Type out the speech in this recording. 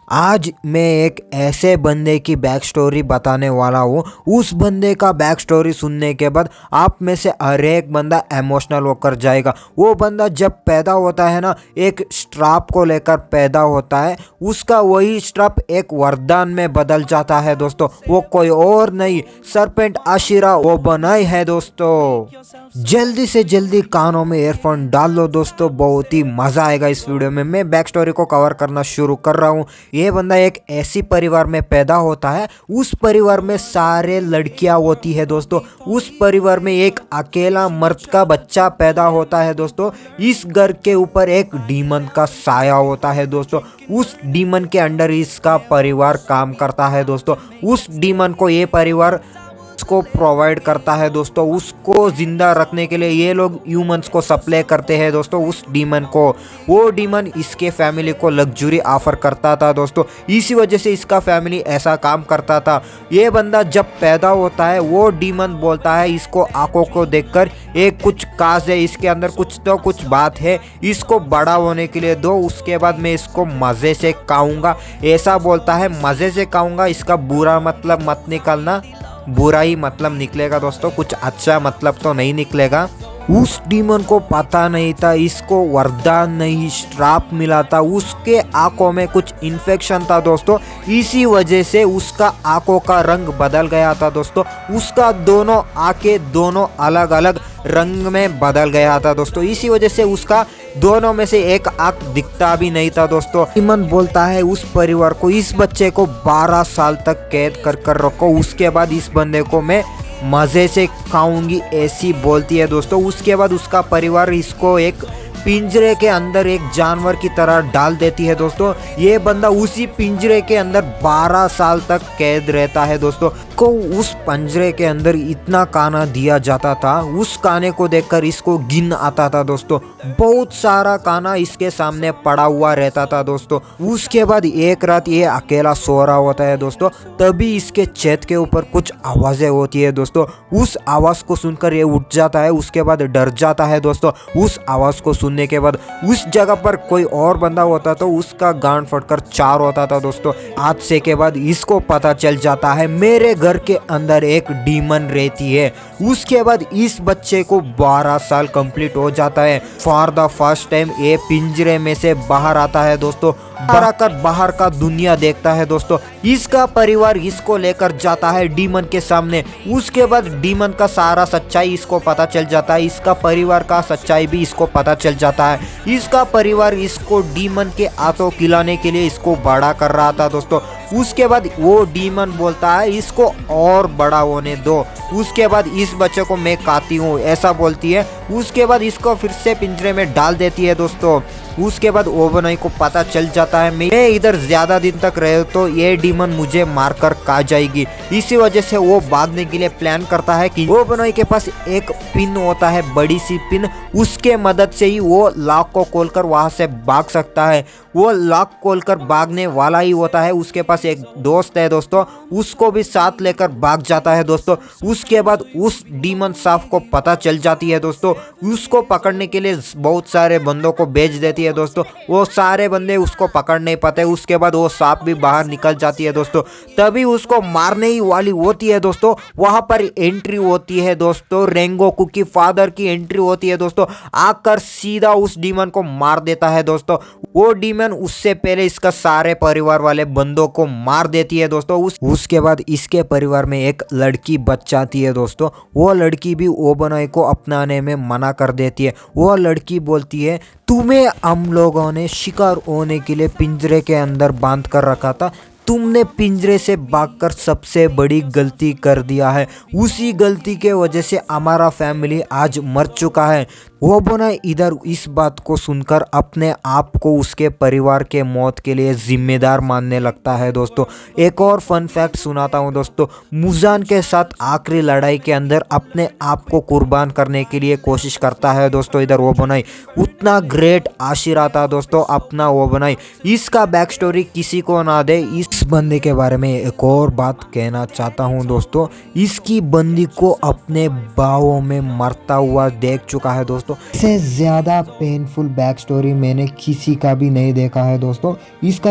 आज मैं एक ऐसे बंदे की बैक स्टोरी बताने वाला हूँ। उस बंदे का बैक स्टोरी सुनने के बाद आप में से हर एक बंदा इमोशनल होकर जाएगा। वो बंदा जब पैदा होता है ना, एक श्राप को लेकर पैदा होता है। उसका वही श्राप एक वरदान में बदल जाता है दोस्तों। वो कोई और नहीं, सरपेंट आशिरा वो बनाई है दोस्तों। जल्दी से जल्दी कानों में ईयरफोन डाल लो दोस्तों, बहुत ही मजा आएगा इस वीडियो में। मैं बैक स्टोरी को कवर करना शुरू कर रहा हूँ। ये बंदा एक ऐसी परिवार में पैदा होता है। उस परिवार में सारे लड़कियां होती है दोस्तों। उस परिवार में एक अकेला मर्द का बच्चा पैदा होता है दोस्तों। इस घर के ऊपर एक डीमन का साया होता है दोस्तों। उस डीमन के अंडर इसका परिवार काम करता है दोस्तों। उस डीमन को ये परिवार को प्रोवाइड करता है दोस्तों। उसको जिंदा रखने के लिए ये लोग ह्यूमंस को सप्लाई करते हैं दोस्तों उस डीमन को। वो डीमन इसके फैमिली को लग्जरी ऑफर करता था दोस्तों। इसी वजह से इसका फैमिली ऐसा काम करता था। ये बंदा जब पैदा होता है, वो डीमन बोलता है इसको आंखों को देखकर, एक कुछ काज है इसके अंदर, कुछ बात है, इसको बड़ा होने के लिए दो, उसके बाद मैं इसको मज़े से खाऊंगा। ऐसा बोलता है, मज़े से खाऊंगा। इसका बुरा मतलब मत निकालना, बुरा ही मतलब निकलेगा दोस्तों, कुछ अच्छा मतलब तो नहीं निकलेगा। उस डीमन को पता नहीं था इसको वरदान नहीं श्राप मिला था। उसके आंखों में कुछ इन्फेक्शन था दोस्तों। इसी वजह से उसका आंखों का रंग बदल गया था दोस्तों। उसका दोनों आंखें दोनों अलग अलग रंग में बदल गया था दोस्तों। इसी वजह से उसका दोनों में से एक आंख दिखता भी नहीं था दोस्तों। डीमन बोलता है उस परिवार को, इस बच्चे को 12 साल तक कैद कर रखो, उसके बाद इस बंदे को मैं मज़े से खाऊंगी, ऐसी बोलती है दोस्तों। उसके बाद उसका परिवार इसको एक पिंजरे के अंदर एक जानवर की तरह डाल देती है दोस्तों। ये बंदा उसी पिंजरे के अंदर 12 साल तक कैद रहता है दोस्तों। को उस पिंजरे के अंदर इतना खाना दिया जाता था, उस खाने को देखकर इसको गिन आता था दोस्तों। बहुत सारा खाना इसके सामने पड़ा हुआ रहता था दोस्तों। उसके बाद एक रात ये अकेला सो रहा होता है दोस्तों। तभी इसके छत के ऊपर कुछ आवाजें होती है दोस्तों। उस आवाज को सुनकर ये उठ जाता है। उसके बाद डर जाता है दोस्तों। उस आवाज को सुनने के बाद उस जगह पर कोई और बंदा होता तो उसका गांड फटकर चार होता था दोस्तों। हादसे के बाद इसको पता चल जाता है मेरे घर के अंदर एक डीमन रहती है। उसके बाद इस बच्चे को 12 साल कंप्लीट हो जाता है। फॉर द फर्स्ट टाइम ये पिंजरे में से बाहर आता है दोस्तों। बाहर का दुनिया देखता है दोस्तों। इसका परिवार इसको लेकर जाता है डीमन के सामने। उसके बाद डीमन का सारा सच्चाई इसको पता चल जाता है। इसका परिवार का सच्चाई भी इसको पता चल जाता है। इसका परिवार इसको डीमन के हाथों खिलाने के लिए इसको बड़ा कर रहा था दोस्तों। उसके बाद वो डीमन बोलता है इसको और बड़ा होने दो, उसके बाद इस बच्चे को मैं खाती हूँ, ऐसा बोलती है। उसके बाद इसको फिर से पिंजरे में डाल देती है दोस्तों। उसके बाद ओबनॉय को पता चल जाता है मैं इधर ज्यादा दिन तक रहे तो ये डीमन मुझे मारकर खा जाएगी। इसी वजह से वो भागने के लिए प्लान करता है कि ओबनॉय के पास एक पिन होता है, बड़ी सी पिन, उसके मदद से ही वो लॉक को खोलकर वहां से भाग सकता है। वो लॉक खोलकर भागने वाला ही होता है। उसके पास एक दोस्त है दोस्तों, उसको भी साथ लेकर भाग जाता है दोस्तों। उसके बाद उस डीमन सांप को पता चल जाती है दोस्तों। उसको पकड़ने के लिए बहुत सारे बंदों को भेज देती है दोस्तों। वो सारे बंदे उसको पकड़ नहीं पाते। उसके बाद वो सांप भी बाहर निकल जाती है दोस्तों। तभी उसको मारने ही वाली होती है दोस्तों। वहां पर एंट्री होती है दोस्तों, रेंगोकू की फादर की एंट्री होती है दोस्तों। आकर सीधा उस डीमन को मार देता है दोस्तों। वो डीमन उससे पहले इसका सारे परिवार वाले बंदों को मार देती है दोस्तों। उसके बाद इसके परिवार में एक लड़की बच जाती है दोस्तों। वो लड़की भी ओबनॉय को अपनाने में मना कर देती है। वो लड़की बोलती है तुम्हें हम लोगों ने शिकार होने के लिए पिंजरे के अंदर बांध कर रखा था, तुमने पिंजरे से भागकर सबसे बड़ी गलती कर दिया है। उसी गलती के वजह से हमारा फैमिली आज मर चुका है। ओबनॉय इधर इस बात को सुनकर अपने आप को उसके परिवार के मौत के लिए जिम्मेदार मानने लगता है दोस्तों। एक और फन फैक्ट सुनाता हूं दोस्तों। मुजान के साथ आखिरी लड़ाई के अंदर अपने आप को कुर्बान करने के लिए कोशिश करता है दोस्तों इधर ओबनॉय। उतना ग्रेट आशिरा था दोस्तों अपना ओबनॉय। इसका बैक स्टोरी किसी को ना दे। इस बंदे के बारे में एक और बात कहना चाहता हूं दोस्तों। इसकी बंदी को अपने बाहों में मरता हुआ देख चुका है दोस्तों। इससे ज्यादा पेनफुल बैक स्टोरी मैंने किसी का भी नहीं देखा है दोस्तों। इसका